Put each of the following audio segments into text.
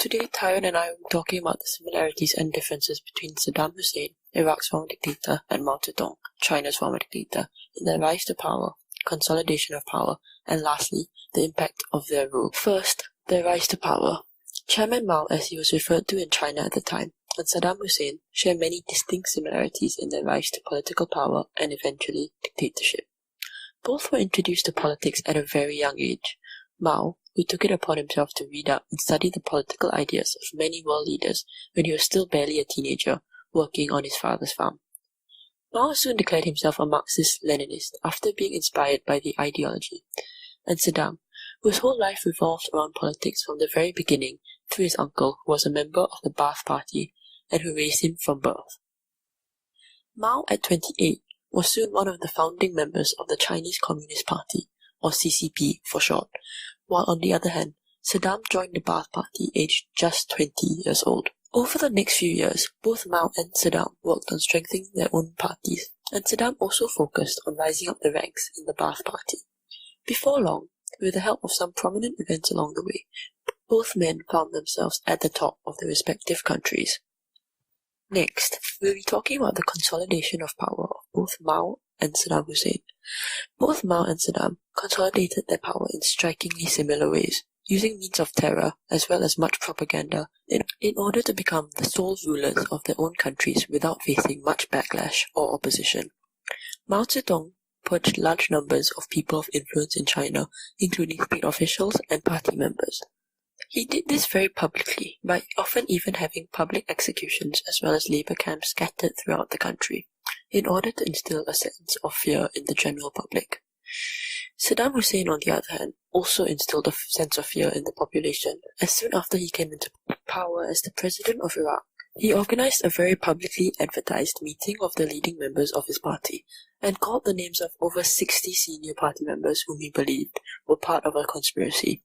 Today, Tyron and I will be talking about the similarities and differences between Saddam Hussein, Iraq's former dictator, and Mao Zedong, China's former dictator, in their rise to power, consolidation of power, and lastly, the impact of their rule. First, their rise to power. Chairman Mao, as he was referred to in China at the time, and Saddam Hussein share many distinct similarities in their rise to political power and eventually dictatorship. Both were introduced to politics at a very young age. Mao, who took it upon himself to read up and study the political ideas of many world leaders when he was still barely a teenager, working on his father's farm. Mao soon declared himself a Marxist-Leninist after being inspired by the ideology. And Saddam, whose whole life revolved around politics from the very beginning through his uncle who was a member of the Ba'ath Party and who raised him from birth. Mao, at 28, was soon one of the founding members of the Chinese Communist Party, or CCP for short, while on the other hand, Saddam joined the Ba'ath Party aged just 20 years old. Over the next few years, both Mao and Saddam worked on strengthening their own parties, and Saddam also focused on rising up the ranks in the Ba'ath Party. Before long, with the help of some prominent events along the way, both men found themselves at the top of their respective countries. Next, we'll be talking about the consolidation of power of both Mao and Saddam Hussein. Both Mao and Saddam consolidated their power in strikingly similar ways, using means of terror as well as much propaganda in order to become the sole rulers of their own countries without facing much backlash or opposition. Mao Zedong purged large numbers of people of influence in China, including state officials and party members. He did this very publicly, by often even having public executions as well as labor camps scattered throughout the country, in order to instill a sense of fear in the general public. Saddam Hussein, on the other hand, also instilled a sense of fear in the population, as soon after he came into power as the president of Iraq. He organized a very publicly advertised meeting of the leading members of his party, and called the names of over 60 senior party members whom he believed were part of a conspiracy.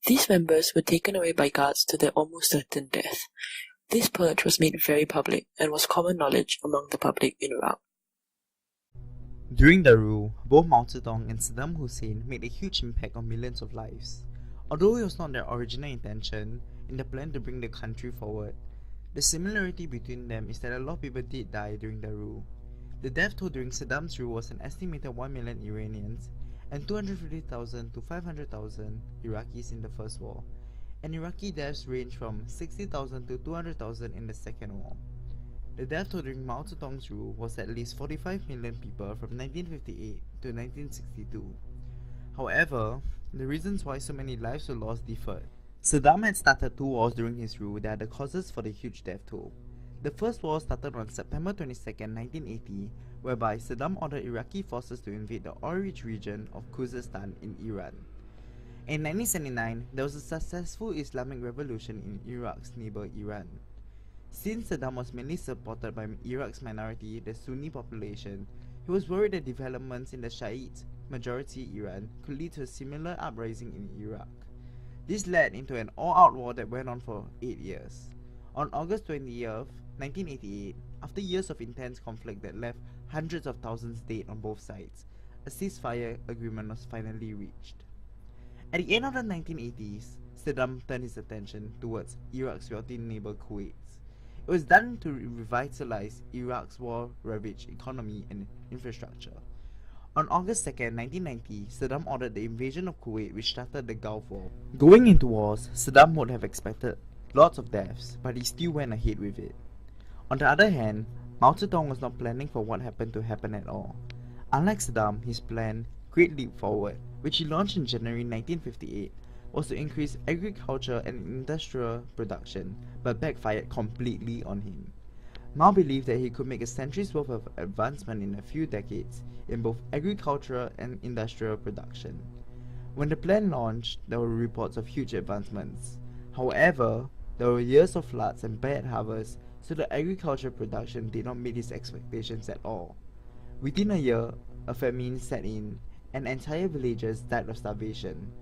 These members were taken away by guards to their almost certain death. This purge was made very public and was common knowledge among the public in Iraq. During their rule, both Mao Zedong and Saddam Hussein made a huge impact on millions of lives. Although it was not their original intention in the plan to bring the country forward, the similarity between them is that a lot of people did die during their rule. The death toll during Saddam's rule was an estimated 1 million Iranians and 250,000 to 500,000 Iraqis in the First War, and Iraqi deaths ranged from 60,000 to 200,000 in the Second War. The death toll during Mao Zedong's rule was at least 45 million people from 1958 to 1962. However, the reasons why so many lives were lost differed. Saddam had started 2 wars during his rule that are the causes for the huge death toll. The first war started on September 22, 1980, whereby Saddam ordered Iraqi forces to invade the oil-rich region of Khuzestan in Iran. In 1979, there was a successful Islamic revolution in Iraq's neighbor Iran. Since Saddam was mainly supported by Iraq's minority, the Sunni population, he was worried that developments in the Shiite majority Iran could lead to a similar uprising in Iraq. This led into an all-out war that went on for 8 years. On August 20th, 1988, after years of intense conflict that left hundreds of thousands dead on both sides, a ceasefire agreement was finally reached. At the end of the 1980s, Saddam turned his attention towards Iraq's wealthy neighbor Kuwait. It was done to revitalize Iraq's war-ravaged economy and infrastructure. On August 2, 1990, Saddam ordered the invasion of Kuwait, which started the Gulf War. Going into wars, Saddam would have expected lots of deaths, but he still went ahead with it. On the other hand, Mao Zedong was not planning for what happened to happen at all. Unlike Saddam, his plan, Great Leap Forward, which he launched in January 1958, was to increase agriculture and industrial production, but backfired completely on him. Mao believed that he could make a century's worth of advancement in a few decades in both agricultural and industrial production. When the plan launched, there were reports of huge advancements. However, there were years of floods and bad harvests, so the agriculture production did not meet his expectations at all. Within a year, a famine set in, and entire villages died of starvation.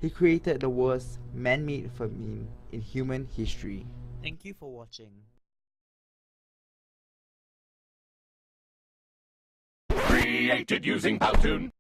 He created the worst man-made famine in human history. Thank you for watching. Created using Powtoon.